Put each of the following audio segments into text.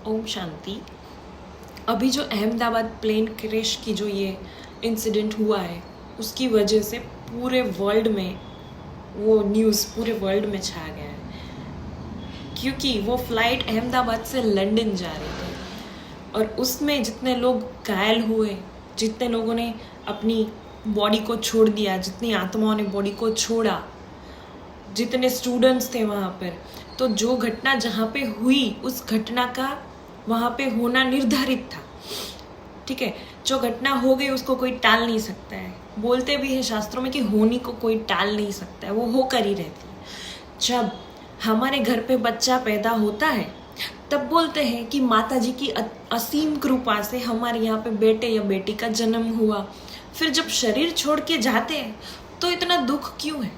ओम शांति। अभी जो Ahmedabad plane crash की जो ये इंसिडेंट हुआ है उसकी वजह से पूरे वर्ल्ड में वो न्यूज़ पूरे वर्ल्ड में छा गया है, क्योंकि वो फ्लाइट अहमदाबाद से लंदन जा रही थी और उसमें जितने लोग घायल हुए, जितने लोगों ने अपनी बॉडी को छोड़ दिया, जितनी आत्माओं ने बॉडी को छोड़ा, जितने स्टूडेंट्स थे वहाँ पर, तो जो घटना जहाँ पे हुई उस घटना का वहाँ पे होना निर्धारित था। ठीक है, जो घटना हो गई उसको कोई टाल नहीं सकता है। बोलते भी है शास्त्रों में कि होनी को कोई टाल नहीं सकता है, वो होकर ही रहती है। जब हमारे घर पे बच्चा पैदा होता है तब बोलते हैं कि माता जी की असीम कृपा से हमारे यहाँ पे बेटे या बेटी का जन्म हुआ। फिर जब शरीर छोड़ के जाते हैं तो इतना दुख क्यों है?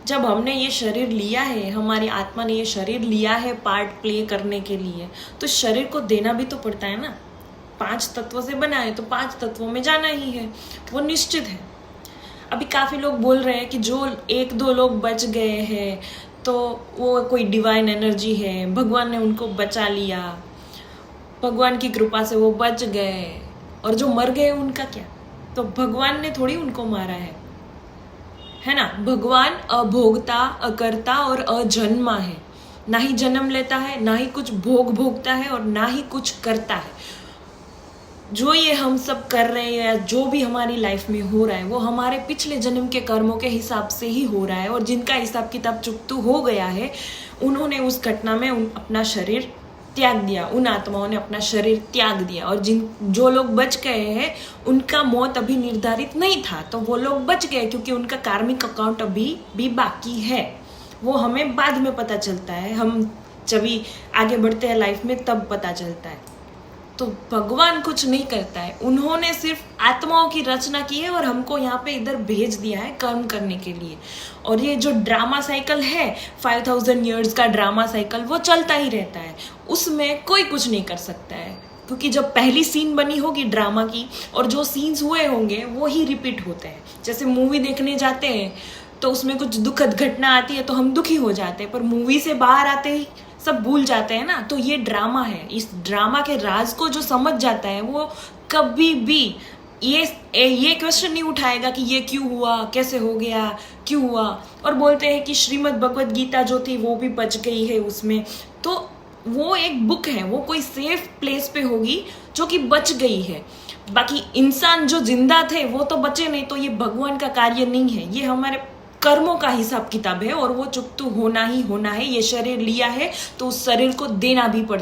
जब हमने ये शरीर लिया है, हमारी आत्मा ने ये शरीर लिया है पार्ट प्ले करने के लिए, तो शरीर को देना भी तो पड़ता है ना। 5 तत्वों से बना है तो 5 तत्वों में जाना ही है, वो निश्चित है। अभी काफ़ी लोग बोल रहे हैं कि जो 1-2 लोग बच गए हैं तो वो कोई डिवाइन एनर्जी है, भगवान ने उनको बचा लिया, भगवान की कृपा से वो बच गए, और जो मर गए उनका क्या? तो भगवान ने थोड़ी उनको मारा है ना। भगवान अभोगता, अकर्ता और अजन्मा है, ना ही जन्म लेता है, ना ही कुछ भोगता है और ना ही कुछ करता है। जो ये हम सब कर रहे हैं या जो भी हमारी लाइफ में हो रहा है वो हमारे पिछले जन्म के कर्मों के हिसाब से ही हो रहा है, और जिनका हिसाब किताब चुकतू हो गया है उन्होंने उस घटना में अपना शरीर त्याग दिया, उन आत्माओं ने अपना शरीर त्याग दिया। और जो लोग बच गए हैं उनका मौत अभी निर्धारित नहीं था, तो वो लोग बच गए क्योंकि उनका कार्मिक अकाउंट अभी भी बाकी है। वो हमें बाद में पता चलता है, हम जब भी आगे बढ़ते हैं लाइफ में तब पता चलता है। तो भगवान कुछ नहीं करता है, उन्होंने सिर्फ आत्माओं की रचना की है और हमको यहाँ पे इधर भेज दिया है कर्म करने के लिए। और ये जो ड्रामा साइकिल है 5000 ईयर्स का ड्रामा साइकिल, वो चलता ही रहता है, उसमें कोई कुछ नहीं कर सकता है, क्योंकि जब पहली सीन बनी होगी ड्रामा की और जो सीन्स हुए होंगे वो ही रिपीट होते हैं। जैसे मूवी देखने जाते हैं तो उसमें कुछ दुखद घटना आती है तो हम दुखी हो जाते हैं, पर मूवी से बाहर आते ही सब भूल जाते हैं ना। तो ये ड्रामा है, इस ड्रामा के राज को जो समझ जाता है वो कभी भी ये क्वेश्चन नहीं उठाएगा कि ये क्यों हुआ, कैसे हो गया, क्यों हुआ। और बोलते हैं कि श्रीमद् भगवद गीता जो थी वो भी बच गई है उसमें, तो वो एक बुक है, वो कोई सेफ प्लेस पे होगी जो कि बच गई है। बाकी इंसान जो जिंदा थे वो तो बचे नहीं, तो ये भगवान का कार्य नहीं है, ये हमारे कर्मों का हिसाब किताब है और वो चुकतू होना ही होना है। ये शरीर लिया है तो उस शरीर को देना भी पड़ता है।